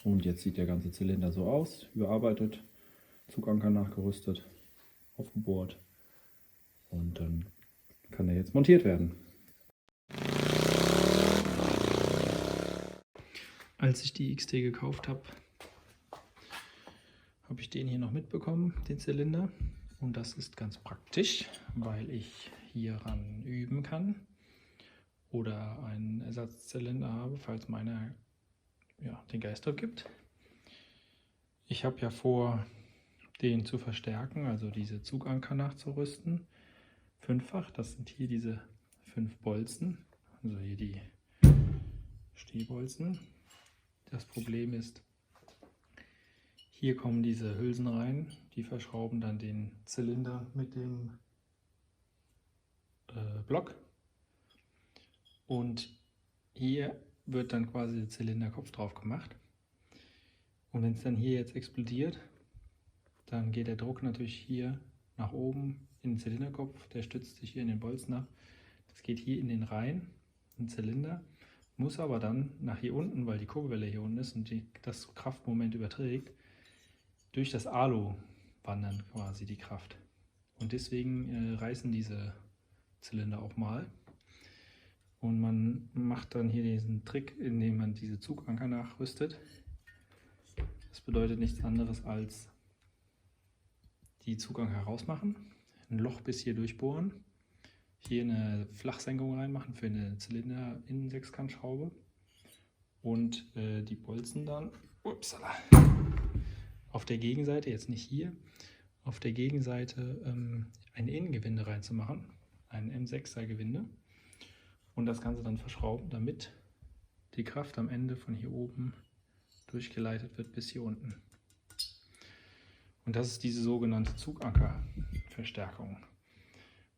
Und jetzt sieht der ganze Zylinder so aus, überarbeitet, Zuganker nachgerüstet, aufgebohrt und dann kann er jetzt montiert werden. Als ich die XT gekauft habe, habe ich den hier noch mitbekommen, den Zylinder. Und das ist ganz praktisch, weil ich hieran üben kann oder einen Ersatzzylinder habe, falls meiner den Geist aufgibt. Ich habe ja vor, den zu verstärken, also diese Zuganker nachzurüsten. Fünffach, das sind hier diese 5 Bolzen, also hier die Stehbolzen. Das Problem ist, hier kommen diese Hülsen rein, die verschrauben dann den Zylinder mit dem Block. Und hier wird dann quasi der Zylinderkopf drauf gemacht. Und wenn es dann hier jetzt explodiert, dann geht der Druck natürlich hier nach oben in den Zylinderkopf. Der stützt sich hier in den Bolzen ab. Das geht hier in den Reihen, in den Zylinder, muss aber dann nach hier unten, weil die Kurbelwelle hier unten ist und das Kraftmoment überträgt, durch das Alu wandern quasi die Kraft. Und deswegen reißen diese Zylinder auch mal. Und man macht dann hier diesen Trick, indem man diese Zuganker nachrüstet. Das bedeutet nichts anderes als die Zuganker herausmachen, ein Loch bis hier durchbohren, hier eine Flachsenkung reinmachen für eine Zylinder-Innensechskantschraube und die Bolzen dann auf der Gegenseite, jetzt nicht hier, auf der Gegenseite ein Innengewinde reinzumachen, ein M6er Gewinde und das Ganze dann verschrauben, damit die Kraft am Ende von hier oben durchgeleitet wird bis hier unten. Und das ist diese sogenannte Zugankerverstärkung.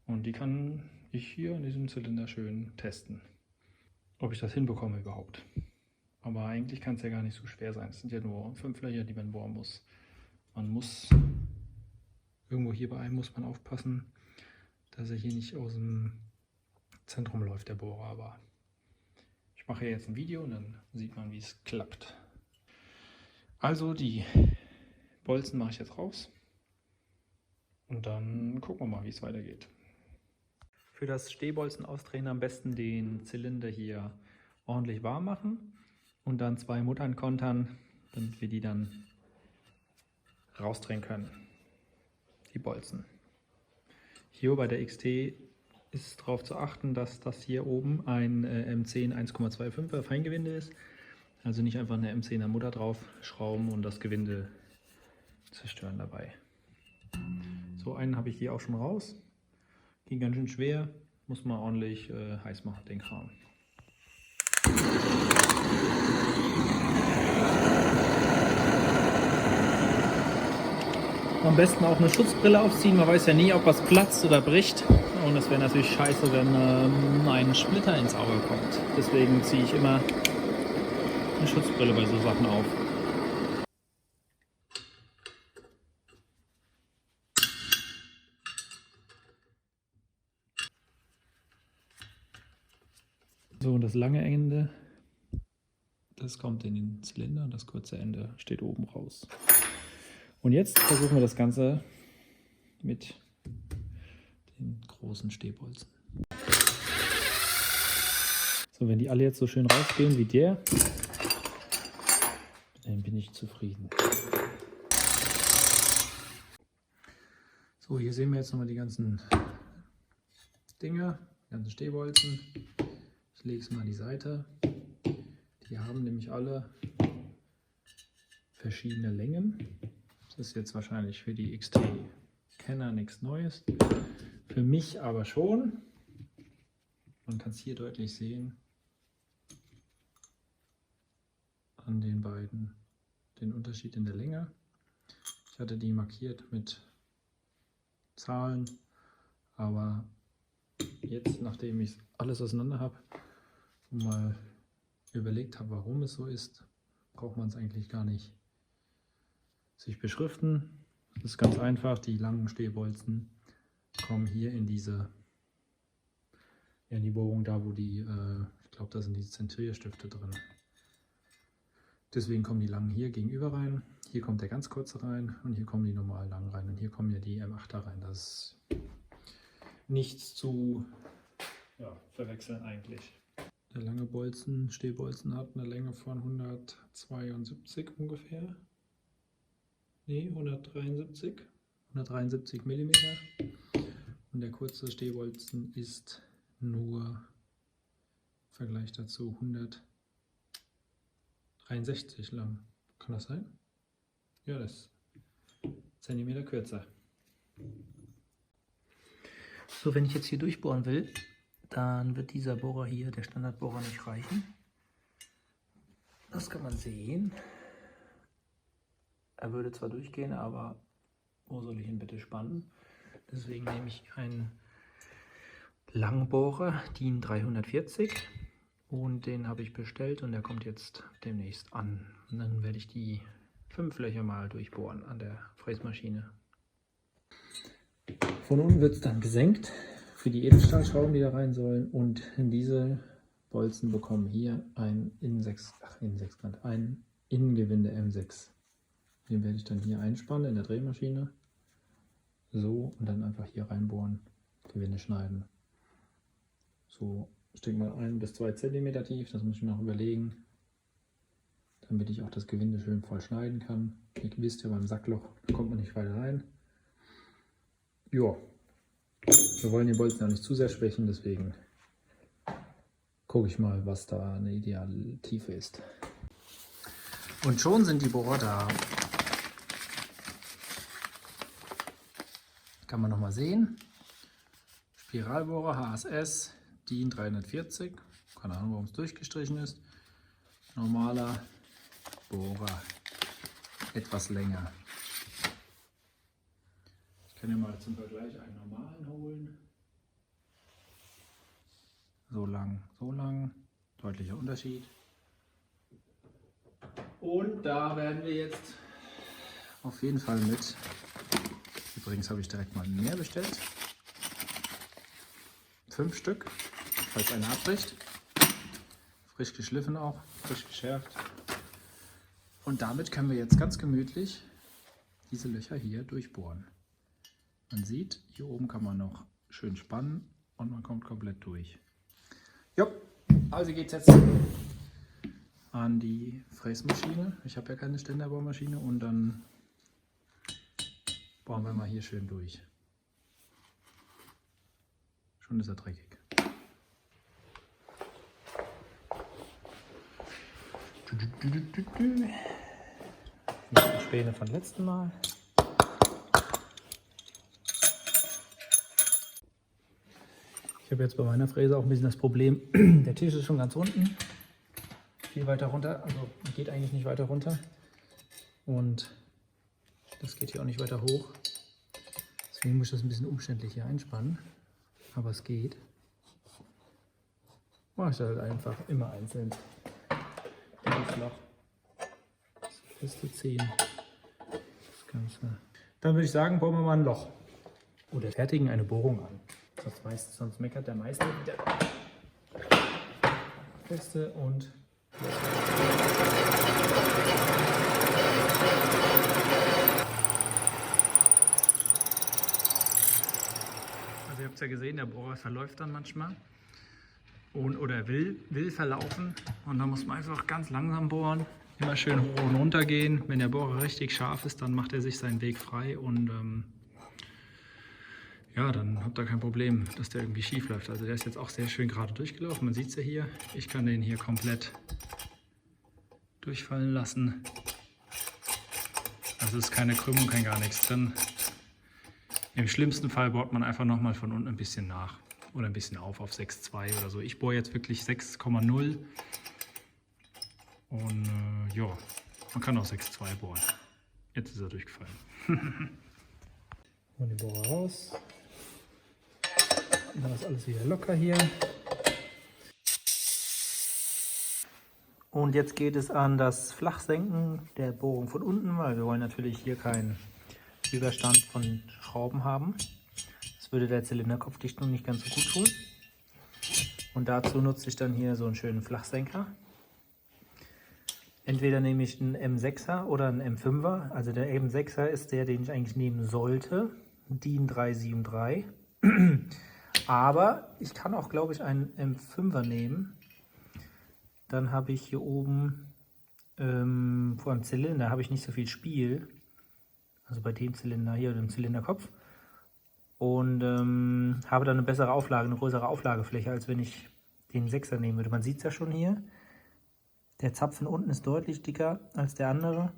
Und die kann ich hier in diesem Zylinder schön testen, ob ich das hinbekomme überhaupt. Aber eigentlich kann es ja gar nicht so schwer sein. Es sind ja nur 5 Löcher, die man bohren muss. Man muss, irgendwo hier bei einem muss man aufpassen, dass er hier nicht aus dem Zentrum läuft, der Bohrer. Aber ich mache jetzt ein Video und dann sieht man, wie es klappt. Also die Bolzen mache ich jetzt raus und dann gucken wir mal, wie es weitergeht. Für das Stehbolzen ausdrehen am besten den Zylinder hier ordentlich warm machen und dann 2 Muttern kontern, damit wir die dann rausdrehen können, die Bolzen. Hier bei der XT ist darauf zu achten, dass das hier oben ein M10 1,25er Feingewinde ist. Also nicht einfach eine M10er Mutter drauf schrauben und das Gewinde zerstören dabei. So einen habe ich hier auch schon raus. Ging ganz schön schwer. Muss man ordentlich heiß machen, den Kram. Am besten auch eine Schutzbrille aufziehen. Man weiß ja nie, ob was platzt oder bricht. Und es wäre natürlich scheiße, wenn ein Splitter ins Auge kommt. Deswegen ziehe ich immer eine Schutzbrille bei so Sachen auf. So, und das lange Ende, das kommt in den Zylinder und das kurze Ende steht oben raus. Und jetzt versuchen wir das Ganze mit den großen Stehbolzen. So, wenn die alle jetzt so schön rausgehen wie der, dann bin ich zufrieden. So, hier sehen wir jetzt nochmal die ganzen Dinger, die ganzen Stehbolzen. Ich lege es mal an die Seite. Die haben nämlich alle verschiedene Längen. Das ist jetzt wahrscheinlich für die XT-Kenner nichts Neues. Für mich aber schon. Man kann es hier deutlich sehen an den beiden, den Unterschied in der Länge. Ich hatte die markiert mit Zahlen, aber jetzt, nachdem ich alles auseinander habe und mal überlegt habe, warum es so ist, braucht man es eigentlich gar nicht sich beschriften. Das ist ganz einfach, die langen Stehbolzen kommen hier in diese, in die Bohrung da, wo die, ich glaube, da sind die Zentrierstifte drin. Deswegen kommen die langen hier gegenüber rein. Hier kommt der ganz kurze rein und hier kommen die normal langen rein. Und hier kommen ja die M8er rein. Das ist nichts zu verwechseln eigentlich. Der lange Bolzen, Stehbolzen hat eine Länge von 172 ungefähr. Ne, 173 mm. Und der kurze Stehbolzen ist nur im Vergleich dazu 163 lang. Kann das sein? Ja, das ist Zentimeter kürzer. So, wenn ich jetzt hier durchbohren will, dann wird dieser Bohrer hier, der Standardbohrer, nicht reichen. Das kann man sehen. Er würde zwar durchgehen, aber wo soll ich ihn bitte spannen? Deswegen nehme ich einen Langbohrer, DIN 340. Und den habe ich bestellt und der kommt jetzt demnächst an. Und dann werde ich die 5 Löcher mal durchbohren an der Fräsmaschine. Von unten wird es dann gesenkt für die Edelstahlschrauben, die da rein sollen. Und diese Bolzen bekommen hier ein ein Innengewinde M6. Den werde ich dann hier einspannen in der Drehmaschine. So, und dann einfach hier reinbohren, Gewinde schneiden. So, ich denke mal 1 bis 2 cm tief, das muss ich mir noch überlegen. Damit ich auch das Gewinde schön voll schneiden kann. Ihr wisst ja, beim Sackloch, da kommt man nicht weiter rein. Ja, wir wollen den Bolzen ja nicht zu sehr schwächen, deswegen gucke ich mal, was da eine ideale Tiefe ist. Und schon sind die Bohrer da. Kann man noch mal sehen. Spiralbohrer HSS, DIN 340. Keine Ahnung, warum es durchgestrichen ist. Normaler Bohrer, etwas länger. Ich kann ja mal zum Vergleich einen normalen holen. So lang, deutlicher Unterschied. Und da werden wir jetzt auf jeden Fall mit. Übrigens habe ich direkt mal mehr bestellt. 5 Stück, falls einer abbricht. Frisch geschliffen auch, frisch geschärft. Und damit können wir jetzt ganz gemütlich diese Löcher hier durchbohren. Man sieht, hier oben kann man noch schön spannen und man kommt komplett durch. Jo, also geht es jetzt an die Fräsmaschine. Ich habe ja keine Ständerbohrmaschine und dann bohren wir mal hier schön durch. Schon ist er dreckig. Noch die Späne von letzten Mal. Ich habe jetzt bei meiner Fräse auch ein bisschen das Problem, der Tisch ist schon ganz unten, viel weiter runter, also geht eigentlich nicht weiter runter und das geht hier auch nicht weiter hoch. Deswegen muss ich das ein bisschen umständlich hier einspannen, aber es geht. Mache ich halt einfach immer einzeln. Das Loch festziehen. Das Ganze. Dann würde ich sagen, bohren wir mal ein Loch oder fertigen eine Bohrung an. Sonst meckert der Meister wieder. Feste und also ihr habt es ja gesehen, der Bohrer verläuft dann manchmal oder will verlaufen und dann muss man einfach ganz langsam bohren, immer schön hoch und runter gehen. Wenn der Bohrer richtig scharf ist, dann macht er sich seinen Weg frei und ja, dann habt ihr kein Problem, dass der irgendwie schief läuft. Also der ist jetzt auch sehr schön gerade durchgelaufen. Man sieht es ja hier. Ich kann den hier komplett durchfallen lassen. Also ist keine Krümmung, kein gar nichts drin. Im schlimmsten Fall bohrt man einfach nochmal von unten ein bisschen nach. Oder ein bisschen auf 6,2 oder so. Ich bohre jetzt wirklich 6,0. Und ja, man kann auch 6,2 bohren. Jetzt ist er durchgefallen. Und den Bohrer raus. Dann ist alles wieder locker hier. Und jetzt geht es an das Flachsenken der Bohrung von unten, weil wir wollen natürlich hier keinen Überstand von Schrauben haben. Das würde der Zylinderkopfdichtung nicht ganz so gut tun. Und dazu nutze ich dann hier so einen schönen Flachsenker. Entweder nehme ich einen M6er oder einen M5er. Also der M6er ist der, den ich eigentlich nehmen sollte. DIN 373. Aber ich kann auch, glaube ich, einen M5er nehmen. Dann habe ich hier oben vor dem Zylinder habe ich nicht so viel Spiel. Also bei dem Zylinder hier, dem Zylinderkopf. Und habe dann eine bessere Auflage, eine größere Auflagefläche, als wenn ich den 6er nehmen würde. Man sieht es ja schon hier. Der Zapfen unten ist deutlich dicker als der andere.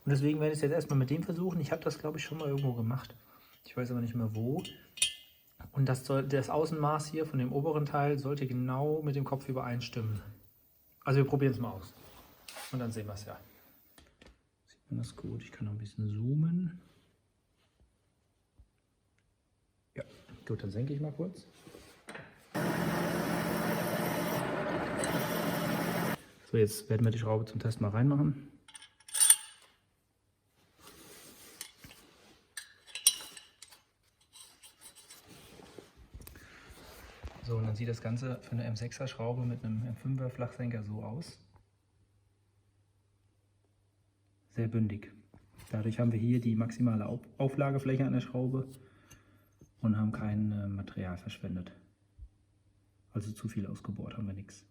Und deswegen werde ich es jetzt erstmal mit dem versuchen. Ich habe das, glaube ich, schon mal irgendwo gemacht. Ich weiß aber nicht mehr wo. Und das Außenmaß hier von dem oberen Teil sollte genau mit dem Kopf übereinstimmen. Also wir probieren es mal aus. Und dann sehen wir es ja. Sieht man das gut? Ich kann noch ein bisschen zoomen. Ja, gut, dann senke ich mal kurz. So, jetzt werden wir die Schraube zum Test mal reinmachen. So, und dann sieht das Ganze für eine M6er Schraube mit einem M5er Flachsenker so aus. Sehr bündig. Dadurch haben wir hier die maximale Auflagefläche an der Schraube und haben kein Material verschwendet. Also zu viel ausgebohrt haben wir nichts.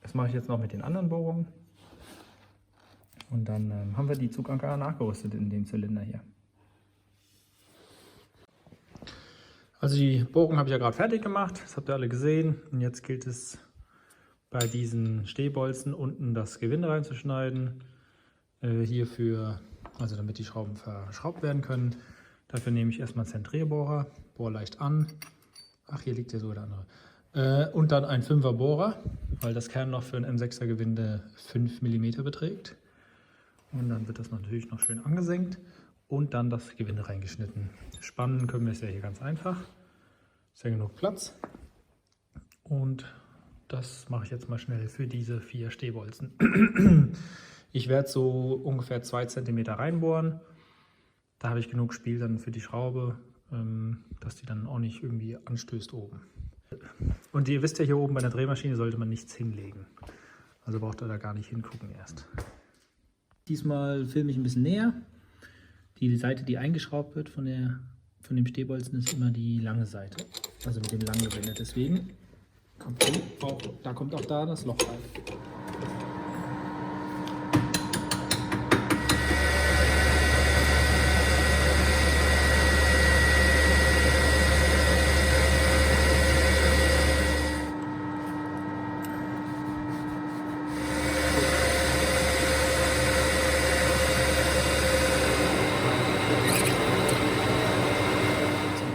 Das mache ich jetzt noch mit den anderen Bohrungen. Und dann haben wir die Zuganker nachgerüstet in dem Zylinder hier. Also die Bohrung habe ich ja gerade fertig gemacht, das habt ihr alle gesehen. Und jetzt gilt es bei diesen Stehbolzen unten das Gewinde reinzuschneiden. Hierfür, also damit die Schrauben verschraubt werden können. Dafür nehme ich erstmal einen Zentrierbohrer, bohre leicht an. Ach, hier liegt ja so der andere. Und dann ein 5er Bohrer, weil das Kernloch für ein M6er Gewinde 5 mm beträgt. Und dann wird das natürlich noch schön angesenkt und dann das Gewinde reingeschnitten. Spannen können wir es ja hier ganz einfach. Ist ja genug Platz. Und das mache ich jetzt mal schnell für diese 4 Stehbolzen. Ich werde so ungefähr 2 cm reinbohren. Da habe ich genug Spiel dann für die Schraube, dass die dann auch nicht irgendwie anstößt oben. Und ihr wisst ja, hier oben bei der Drehmaschine sollte man nichts hinlegen. Also braucht ihr da gar nicht hingucken erst. Diesmal filme ich ein bisschen näher. Die Seite, die eingeschraubt wird von dem Stehbolzen, ist immer die lange Seite. Also mit dem langen Gewinde. Deswegen kommt auch da das Loch rein.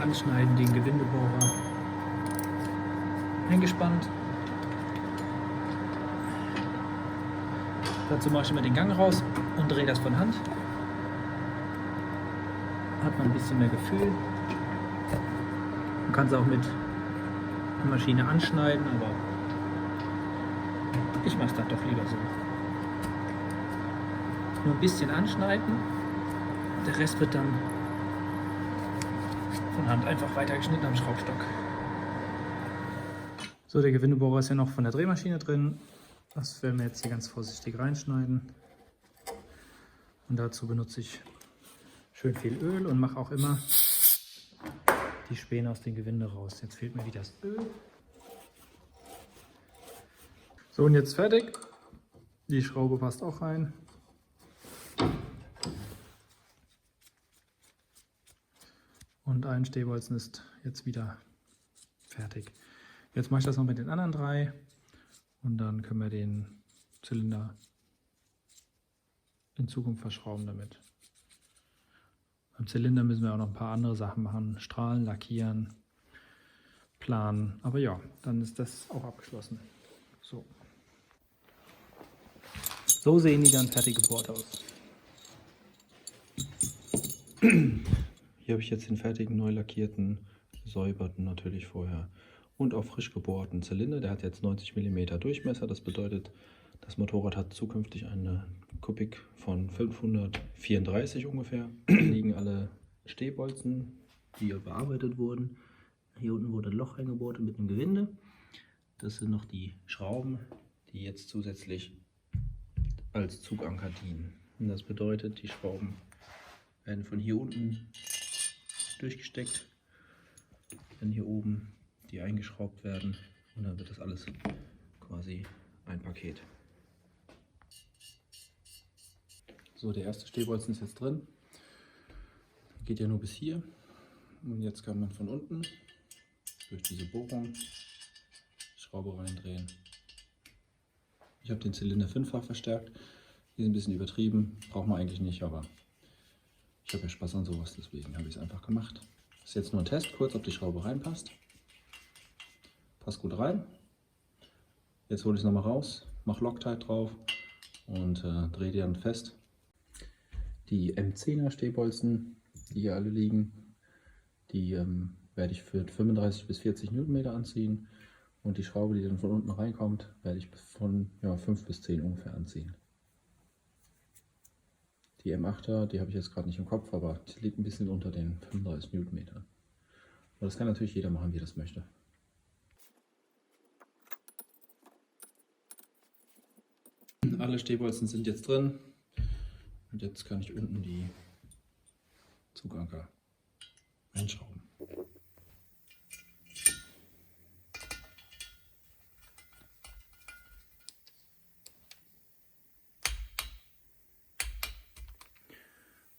Anschneiden den Gewindebohrer eingespannt. Dazu mache ich immer den Gang raus und drehe das von Hand. Hat man ein bisschen mehr Gefühl. Man kann es auch mit der Maschine anschneiden, aber ich mache es dann doch lieber so. Nur ein bisschen anschneiden. Der Rest wird dann von Hand einfach weitergeschnitten am Schraubstock. So, der Gewindebohrer ist ja noch von der Drehmaschine drin. Das werden wir jetzt hier ganz vorsichtig reinschneiden. Und dazu benutze ich schön viel Öl und mache auch immer die Späne aus dem Gewinde raus. Jetzt fehlt mir wieder das Öl. So, und jetzt fertig. Die Schraube passt auch rein. Und ein Stehbolzen ist jetzt wieder fertig. Jetzt mache ich das noch mit den anderen 3 und dann können wir den Zylinder in Zukunft verschrauben damit. Beim Zylinder müssen wir auch noch ein paar andere Sachen machen, strahlen, lackieren, planen. Aber ja, dann ist das auch abgeschlossen. So sehen die dann fertig gebohrt aus. Hier habe ich jetzt den fertigen, neu lackierten, gesäuberten natürlich vorher und auch frisch gebohrten Zylinder. Der hat jetzt 90 mm Durchmesser. Das bedeutet, das Motorrad hat zukünftig eine Kubik von 534 ungefähr. Hier liegen alle Stehbolzen, die bearbeitet wurden. Hier unten wurde ein Loch reingebohrt mit einem Gewinde. Das sind noch die Schrauben, die jetzt zusätzlich als Zuganker dienen. Und das bedeutet, die Schrauben werden von hier unten durchgesteckt, dann hier oben die eingeschraubt werden und dann wird das alles quasi ein Paket. So, der erste Stehbolzen ist jetzt drin. Geht ja nur bis hier. Und jetzt kann man von unten durch diese Bohrung die Schraube reindrehen. Ich habe den Zylinder 5-fach verstärkt. Die ist ein bisschen übertrieben, braucht man eigentlich nicht, aber ich habe ja Spaß an sowas, deswegen habe ich es einfach gemacht. Das ist jetzt nur ein Test, kurz, ob die Schraube reinpasst. Passt gut rein. Jetzt hole ich es nochmal raus, mache Loctite drauf und drehe die dann fest. Die M10er Stehbolzen, die hier alle liegen, die werde ich für 35 bis 40 Newtonmeter anziehen. Und die Schraube, die dann von unten reinkommt, werde ich von 5 bis 10 ungefähr anziehen. Die M8er, die habe ich jetzt gerade nicht im Kopf, aber die liegt ein bisschen unter den 35 Newtonmetern. Aber das kann natürlich jeder machen, wie er das möchte. Alle Stehbolzen sind jetzt drin und jetzt kann ich unten die Zuganker einschrauben.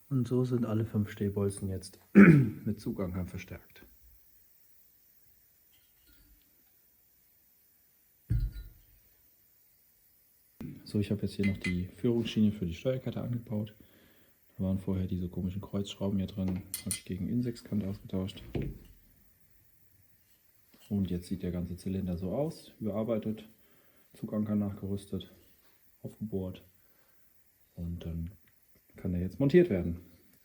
Und so sind alle 5 Stehbolzen jetzt mit Zugankern verstärkt. So, ich habe jetzt hier noch die Führungsschiene für die Steuerkette angebaut. Da waren vorher diese komischen Kreuzschrauben hier drin, habe ich gegen Insexkant ausgetauscht. Und jetzt sieht der ganze Zylinder so aus, überarbeitet, Zuganker nachgerüstet, aufgebohrt und dann kann er jetzt montiert werden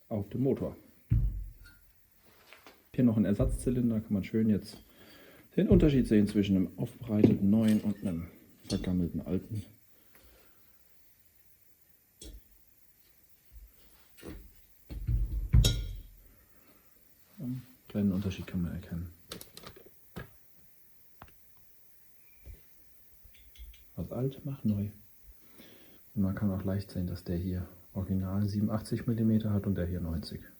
auf dem Motor. Hier noch ein Ersatzzylinder, kann man schön jetzt den Unterschied sehen zwischen einem aufbereiteten neuen und einem vergammelten alten. Einen kleinen Unterschied kann man erkennen. Was alt macht neu. Und man kann auch leicht sehen, dass der hier original 87 mm hat und der hier 90 mm.